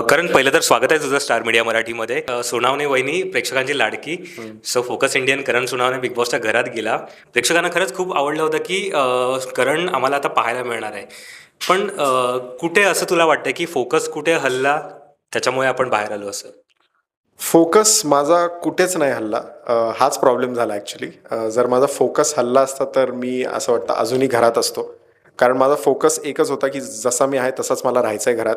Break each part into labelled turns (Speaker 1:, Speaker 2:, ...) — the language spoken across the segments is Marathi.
Speaker 1: करण पहिलं तर स्वागत आहे तुझं स्टार मीडिया मराठीमध्ये. सोनावणे वहिनी प्रेक्षकांची लाडकी. सो फोकस इंडियन करण सोनावणे बिग बॉसच्या घरात गेला. प्रेक्षकांना खरंच खूप आवडलं होतं की करण आम्हाला आता पाहायला मिळणार आहे. पण कुठे असं तुला वाटतं की फोकस कुठे हल्ला त्याच्यामुळे आपण बाहेर आलो असं?
Speaker 2: फोकस माझा कुठेच नाही हल्ला. हाच प्रॉब्लेम झाला ॲक्च्युली. जर माझा फोकस हल्ला असता तर मी असं वाटतं अजूनही घरात असतो. कारण माझा फोकस एकच होता की जसा मी आहे तसाच मला राहायचं आहे घरात.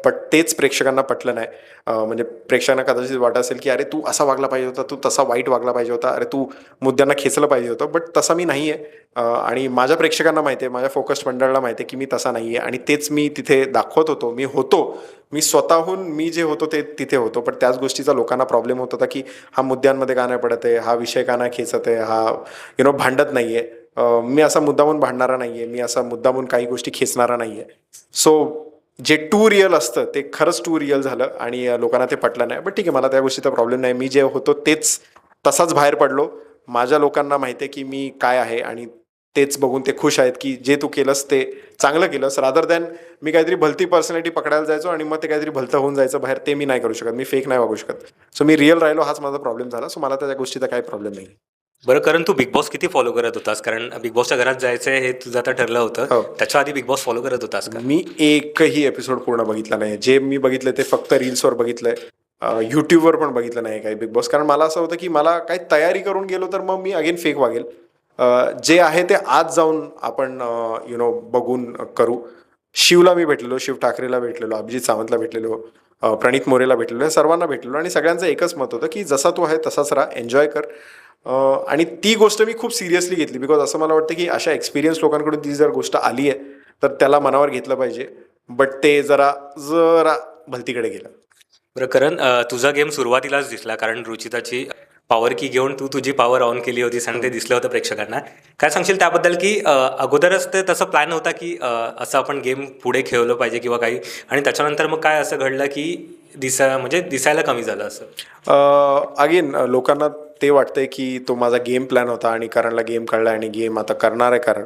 Speaker 2: बट तेच प्रेक्षकांना पटलं नाही. म्हणजे प्रेक्षकांना कदाचित वाटत असेल की अरे तू असा वागला पाहिजे होता, तू तसा वाईट वागला पाहिजे होता, अरे तू मुद्द्यांना खेचलं पाहिजे होतं. बट तसा मी नाही आहे. आणि माझ्या प्रेक्षकांना माहिती आहे, माझ्या फोकस्ड मंडळाला माहिती आहे की मी तसा नाही आहे आणि तेच मी तिथे दाखवत होतो. मी स्वतःहून मी जे होतो ते तिथे होतो. पण त्याच गोष्टीचा लोकांना प्रॉब्लेम होत होता की हा मुद्द्यांमध्ये का नाही पडत आहे, हा विषय का नाही खेचत आहे, हा भांडत नाही आहे. मी असा मुद्दामून भांडणारा नाही आहे, मी असा मुद्दामून काही गोष्टी खेचणारा नाही आहे. सो जे टू रिअल असतं ते खरंच टू रिअल झालं आणि लोकांना ते पटलं नाही. बट ठीक आहे, मला त्या गोष्टीचा प्रॉब्लेम नाही. मी जे होतो तेच तसाच बाहेर पडलो. माझ्या लोकांना माहिती आहे की मी काय आहे आणि तेच बघून ते खुश आहेत की जे तू केलंस ते चांगलं केलंस. रादर दॅन मी काहीतरी भलती पर्सनॅलिटी पकडायला जायचो आणि मग ते काहीतरी भलतं होऊन जायचं बाहेर. ते मी नाही करू शकत. मी फेक नाही वागू शकत. सो मी रिअल राहिलो, हाच माझा प्रॉब्लेम झाला. सो मला त्या गोष्टीचा काही प्रॉब्लेम नाही.
Speaker 1: बरं करण, तू बिग बॉस किती फॉलो करत होतास? कारण बिग बॉसच्या घरात जायचं हे तुझं आता ठरलं होतं.
Speaker 2: हो.
Speaker 1: त्याच्या आधी बिग बॉस फॉलो करत होतास का?
Speaker 2: मी एकही एपिसोड पूर्ण बघितला नाही. जे मी बघितलं ते फक्त रील्सवर बघितलंय. यूट्यूबवर पण बघितलं नाही काही बिग बॉस. कारण मला असं होतं की मला काही तयारी करून गेलो तर मग मी अगेन फेक वागेल. जे आहे ते आज जाऊन आपण बघून करू. शिवला मी भेटलेलो, शिव ठाकरेला भेटलेलो, अभिजित सावंतला भेटलेलो, प्रणित मोरेला भेटलेलो, या सर्वांना भेटलेलो आणि सगळ्यांचं एकच मत होतं की जसा तू आहे तसाच राहा, एन्जॉय कर. आणि ती गोष्ट मी खूप सिरियसली घेतली. बिकॉज असं मला वाटतं की अशा एक्सपिरियन्स लोकांकडून ती जर गोष्ट आली आहे तर त्याला मनावर घेतलं पाहिजे. बट ते जरा जरा भलतीकडे गेलं.
Speaker 1: बरं करण, तुझा गेम सुरुवातीलाच दिसला कारण रुचिताची पॉवर की घेऊन तू तुझी पॉवर ऑन केली होतीस आणि ते दिसलं होतं प्रेक्षकांना. काय सांगशील त्याबद्दल की अगोदरच ते तसं प्लॅन होता की असं आपण गेम पुढे खेळलं पाहिजे किंवा काही, आणि त्याच्यानंतर मग काय असं घडलं की दिसायला कमी झालं असं?
Speaker 2: अगेन लोकांना ते वाटतंय की तो माझा गेम प्लॅन होता आणि करणला गेम कळला आणि गेम आता करणार आहे कारण.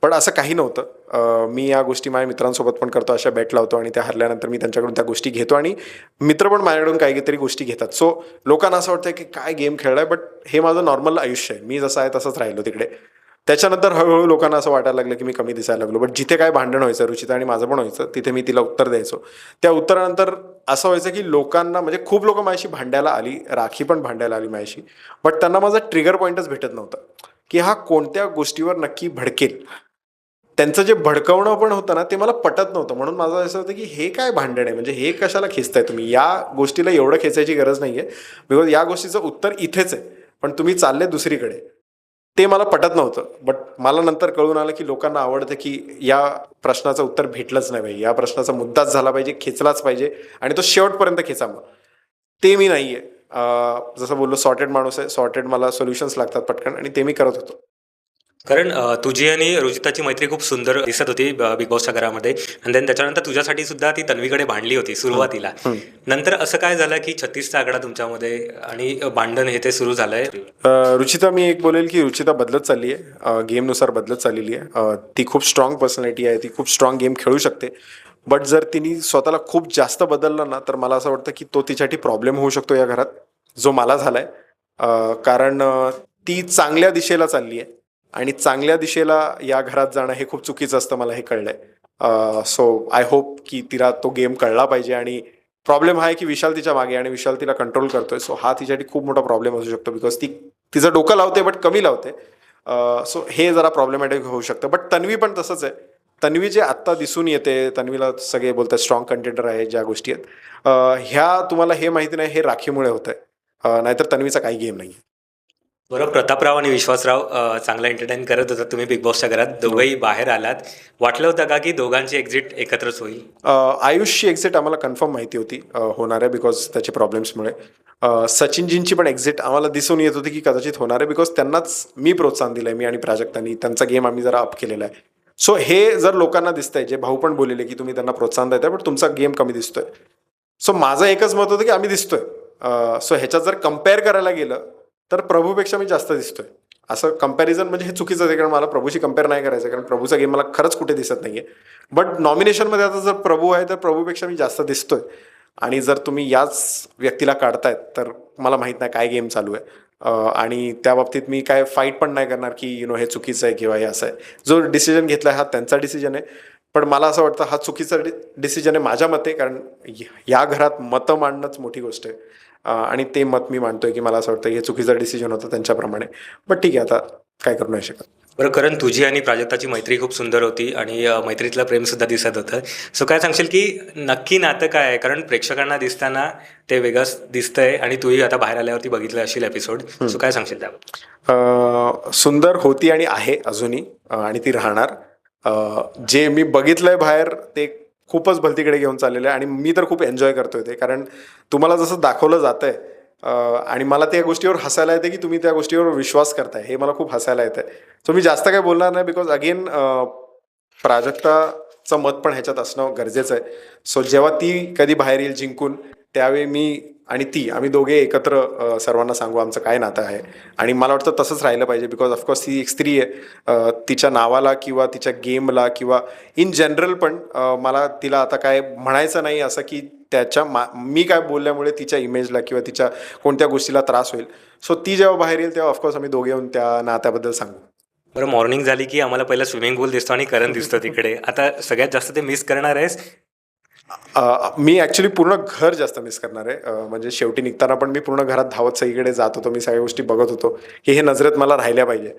Speaker 2: पण असं काही नव्हतं. मी या गोष्टी माझ्या मित्रांसोबत पण करतो, अशा बेट लावतो आणि त्या हरल्यानंतर मी त्यांच्याकडून त्या गोष्टी घेतो आणि मित्र पण माझ्याकडून काहीतरी गोष्टी घेतात. सो लोकांना असं वाटतं की काय गेम खेळलाय, बट हे माझं नॉर्मल आयुष्य आहे. मी जसं आहे तसंच राहिलो तिकडे. त्याच्यानंतर हळूहळू लोकांना असं वाटायला लागलं की मी कमी दिसायला लागलो. बट जिथे काय भांडण व्हायचं, रुचिता आणि माझं पण व्हायचं, तिथे मी तिला उत्तर द्यायचो. त्या उत्तरानंतर असं व्हायचं की लोकांना, म्हणजे खूप लोक माझ्याशी भांडायला आली, राखी पण भांडायला आली माझ्याशी. बट त्यांना माझा ट्रिगर पॉईंटच भेटत नव्हता की हा कोणत्या गोष्टीवर नक्की भडकेल. त्यांचं जे भडकवणं पण होतं ना ते मला पटत नव्हतं. म्हणून माझं असं होतं की हे काय भांडण आहे, म्हणजे हे कशाला खेचताय तुम्ही, या गोष्टीला एवढं खेचायची गरज नाही आहे. बिकॉज या गोष्टीचं उत्तर इथेच आहे, पण तुम्ही चालले दुसरीकडे. ते मला पटत नव्हतं. बट मला नंतर कळून आलं की लोकांना आवडतं की या प्रश्नाचं उत्तर भेटलंच नाही पाहिजे, या प्रश्नाचा मुद्दाच झाला पाहिजे, खेचलाच पाहिजे आणि तो शेवटपर्यंत खेचा. मग ते मी नाही आहे. जसं बोललो, सॉर्टेड माणूस आहे. सॉर्टेड मला सोल्युशन्स लागतात पटकन आणि ते मी करत होतो.
Speaker 1: कारण तुझी आणि रुचिताची मैत्री खूप सुंदर दिसत होती बिग बॉसच्या घरामध्ये. आणि देन त्याच्यानंतर तुझ्यासाठी सुद्धा ती तन्वीकडे भांडली होती सुरुवातीला. नंतर असं काय झालं की 36चा आकडा तुमच्यामध्ये आणि भांडण हे ते सुरू झालंय?
Speaker 2: रुचिता, मी एक बोलेल की रुचिता बदलत चालली आहे, गेमनुसार बदलत चाललेली आहे. ती खूप स्ट्रॉंग पर्सनॅलिटी आहे, ती खूप स्ट्रॉंग गेम खेळू शकते. बट जर तिने स्वतःला खूप जास्त बदललं ना तर मला असं वाटतं की तो तिच्यासाठी प्रॉब्लेम होऊ शकतो या घरात, जो मला झालाय. कारण ती चांगल्या दिशेला चालली आहे आणि चांगल्या दिशेला या घरात जाणं हे खूप चुकीचं असतं, मला हे कळलंय. सो आय होप की तिला तो गेम कळला पाहिजे. आणि प्रॉब्लेम हा आहे की विशाल तिच्या मागे आणि विशाल तिला कंट्रोल करतोय. सो हा तिच्यासाठी खूप मोठा प्रॉब्लेम असू शकतो, बिकॉज ती तिचं डोकं लावते बट कमी लावते. सो हे जरा प्रॉब्लेमॅटिक होऊ शकतं. बट तन्वी पण तसंच आहे. तन्वी जे आत्ता दिसून येते, तन्वीला सगळे बोलतात स्ट्रॉंग कंटेंडर आहे, ज्या गोष्टी आहेत ह्या तुम्हाला हे माहिती नाही, हे राखीमुळे होत आहे. नाहीतर तन्वीचा काही गेम नाही.
Speaker 1: बरं, प्रतापराव आणि विश्वासराव चांगला एंटरटेन करत होता तुम्ही बिग बॉसच्या घरात. दोघंही बाहेर आलात. वाटलं होतं का की दोघांची एक्झिट एकत्रच होईल?
Speaker 2: आयुषची एक्झिट आम्हाला कन्फर्म माहिती होती होणार आहे, बिकॉज त्याचे प्रॉब्लेम्समुळे. सचिनजींची पण एक्झिट आम्हाला दिसून येत होती की कदाचित होणार आहे, बिकॉज त्यांनाच मी प्रोत्साहन दिलं आहे, मी आणि प्राजक्तांनी. त्यांचा गेम आम्ही जरा अप केलेला आहे. सो हे जर लोकांना दिसतंय, जे भाऊ पण बोललेले की तुम्ही त्यांना प्रोत्साहन देताय पण तुमचा गेम कमी दिसतोय. सो माझं एकच मत होतं की आम्ही दिसतोय. सो ह्याच्यात जर कम्पेअर करायला गेलं तर प्रभूपेक्षा मी जास्त दिसतोय. असं कंपॅरिझन म्हणजे हे चुकीचं आहे, कारण मला प्रभूशी कम्पेअर नाही करायचं, कारण प्रभूचा गेम मला खरंच कुठे दिसत नाहीये. बट नॉमिनेशनमध्ये आता जर प्रभू आहे तर प्रभूपेक्षा मी जास्त दिसतोय. आणि जर तुम्ही याच व्यक्तीला काढतायत तर मला माहीत नाही काय गेम चालू आहे. आणि त्या बाबतीत मी काय फाईट पण नाही करणार की हे चुकीचं आहे किंवा हे असं आहे. जो डिसिजन घेतला हा त्यांचा डिसिजन आहे, पण मला असं वाटतं हा चुकीचा डिसिजन आहे माझ्या मते, कारण या घरात मतं मांडणंच मोठी गोष्ट आहे. आणि ते मत मी मांडतोय की मला असं वाटतं हे चुकीचा डिसिजन होतं त्यांच्याप्रमाणे. बट ठीक आहे, आता काय करू नाही शकत.
Speaker 1: बरं करण, तुझी आणि प्राजक्ताची मैत्री खूप सुंदर होती आणि मैत्रीतलं प्रेमसुद्धा दिसत होतं. सो काय सांगशील की नक्की नातं काय आहे? कारण प्रेक्षकांना दिसताना ते वेगळंच दिसतंय आणि तूही आता बाहेर आल्यावरती बघितलं असेल एपिसोड. सो काय सांगशील त्याबद्दल?
Speaker 2: सुंदर होती आणि आहे अजूनही, आणि ती राहणार. जे मी बघितलंय बाहेर ते खूपच भलतीकडे घेऊन चाललेलं आहे आणि मी तर खूप एन्जॉय करतोय ते, कारण तुम्हाला जसं दाखवलं जातंय आणि मला त्या गोष्टीवर हसायला येते की तुम्ही त्या गोष्टीवर विश्वास करताय, हे मला खूप हसायला येतं. सो मी जास्त काही बोलणार नाही, बिकॉज अगेन प्राजक्ताचं मत पण ह्याच्यात असणं गरजेचं आहे. सो जेव्हा ती कधी बाहेर येईल जिंकून, त्यावेळी मी आणि ती आम्ही दोघे एकत्र सर्वांना सांगू आमचं काय नातं आहे. आणि मला वाटतं तसंच राहिलं पाहिजे, बिकॉज ऑफकोर्स ती एक स्त्री आहे. तिच्या नावाला किंवा तिच्या गेमला किंवा इन जनरल पण मला तिला आता काय म्हणायचं नाही असं की मी काय बोलल्यामुळे तिच्या इमेजला किंवा तिच्या कोणत्या गोष्टीला त्रास होईल. सो ती जेव्हा बाहेर येईल तेव्हा ऑफकोर्स आम्ही दोघे येऊन त्या नात्याबद्दल सांगू.
Speaker 1: बरं, मॉर्निंग झाली की आम्हाला पहिला स्विमिंग पूल दिसतो आणि करण दिसतो तिकडे. आता सगळ्यात जास्त ते मिस करणार आहेस?
Speaker 2: मी ॲक्च्युली पूर्ण घर जास्त मिस करणार आहे. म्हणजे शेवटी निघताना पण मी पूर्ण घरात धावत सगळीकडे जात होतो, मी सगळ्या गोष्टी बघत होतो की हे नजरेत मला राहिल्या पाहिजे.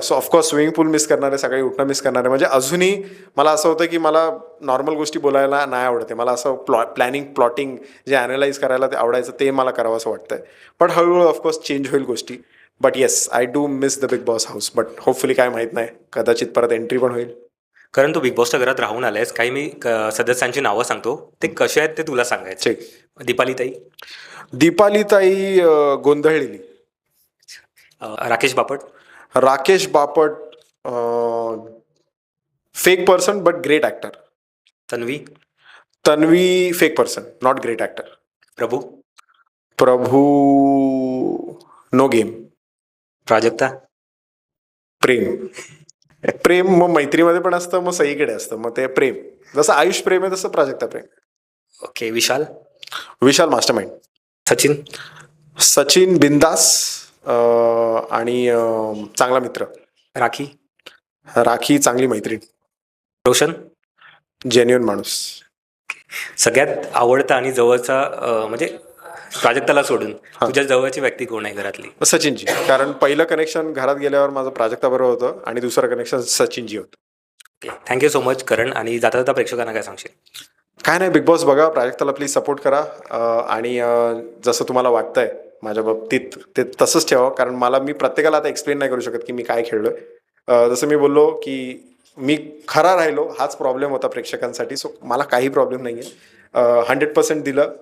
Speaker 2: सो ऑफकोर्स स्विमिंग पूल मिस करणार आहे, सकाळी उठणं मिस करणार आहे. म्हणजे अजूनही मला असं होतं की मला नॉर्मल गोष्टी बोलायला नाही आवडते, मला असं प्लॉटिंग जे ॲनालाइज करायला ते आवडायचं ते मला करावं असं वाटतंय. पण हळूहळू ऑफकोर्स चेंज होईल गोष्टी. But yes, I do miss the big boss house. But hopefully काय माहीत नाही, कदाचित परत एंट्री पण होईल.
Speaker 1: कारण तू बिग बॉसच्या घरात राहून आलायस. काही मी सदस्यांची नावं सांगतो, ते कसे आहेत ते तुला सांगायचे. दीपालीताई,
Speaker 2: दीपालीताई गोंधळलेली.
Speaker 1: Rakesh Bapat,
Speaker 2: Rakesh Bapat fake person but great actor.
Speaker 1: Tanvi,
Speaker 2: Tanvi fake person, not great actor.
Speaker 1: Prabhu,
Speaker 2: Prabhu no game.
Speaker 1: Prajakta,
Speaker 2: Prem. Prem मग मैत्रीमध्ये पण असतं, मग सगळीकडे असतं, मग ते प्रेम. जसं आयुष प्रेम आहे तसं प्राजक्ता प्रेम.
Speaker 1: ओके. विशाल,
Speaker 2: विशाल मास्टरमाइंड.
Speaker 1: सचिन,
Speaker 2: सचिन बिंदास आणि चांगला मित्र.
Speaker 1: राखी,
Speaker 2: राखी चांगली मैत्रीण.
Speaker 1: रोशन.
Speaker 2: जेन्युइन माणूस.
Speaker 1: सगळ्यात आवडता आणि जवळचा म्हणजे प्राजक्ताला सोडून तुझ्या जवळची व्यक्ती कोण आहे घरातली?
Speaker 2: सचिनजी, कारण पहिलं कनेक्शन घरात गेल्यावर माझं प्राजक्ताबरोबर होतं आणि दुसरं कनेक्शन सचिनजी होतं.
Speaker 1: ओके, थँक्यू सो मच करण. आणि जाता जाता प्रेक्षकांना काय सांगशील?
Speaker 2: काय नाही, बिग बॉस बघा, प्राजक्ताला प्लीज सपोर्ट करा. आणि जसं तुम्हाला वाटतंय माझ्या बाबतीत ते तसंच ठेवा, कारण मी प्रत्येकाला आता एक्सप्लेन नाही करू शकत की मी काय खेळलोय. जसं मी बोललो की मी खरा राहिलो, हाच प्रॉब्लेम होता प्रेक्षकांसाठी. सो मला काही प्रॉब्लेम नाही आहे. 100% दिलं.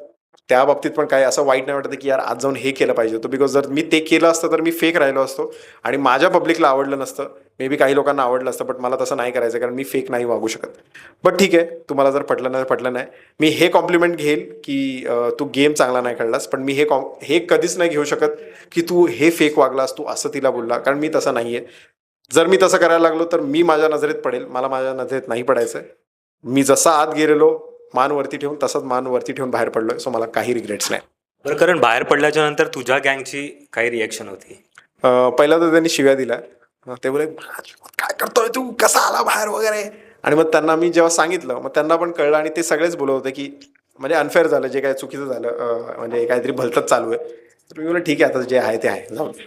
Speaker 2: त्या बाबतीत पण काय असं वाईट नाही वाटतं की यार आज जाऊन हे केलं पाहिजे होतं, बिकॉज जर मी ते केलं असतं तर मी फेक राहिलो असतो आणि माझ्या पब्लिकला आवडलं नसतं. मे बी काही लोकांना आवडलं असतं, बट मला तसं नाही करायचं, कारण मी फेक नाही वागू शकत. बट ठीक आहे, तुम्हाला जर पटलं नाही, मी हे कॉम्प्लिमेंट घेईल की तू गेम चांगला नाही खेळलास, पण मी हे कधीच नाही घेऊ शकत की तू हे फेक वागलास, तू असं तिला बोलला, कारण मी तसं नाही आहे. जर मी तसं करायला लागलो तर मी माझ्या नजरेत पडेल, मला माझ्या नजरेत नाही पडायचं आहे. मी जसा आत गेलेलो मान वरती ठेवून तसंच मान वरती ठेवून बाहेर पडलोय. सो मला काही रिग्रेट्स नाही.
Speaker 1: बरं करण, बाहेर पडल्याच्या नंतर तुझ्या गँगची काही रिएक्शन होती?
Speaker 2: पहिला तर त्यांनी शिव्या दिल्या. ते बोले काय करतोय तू, कसा आला बाहेर वगैरे. आणि मग त्यांना मी जेव्हा सांगितलं मग त्यांना पण कळलं आणि ते सगळेच बोलत होते की म्हणजे अनफेअर झालं, जे काय चुकीचं झालं, म्हणजे काहीतरी भलतंच चालू आहे. तर मी बोललो ठीक आहे, आता जे आहे ते आहे, जाऊ दे.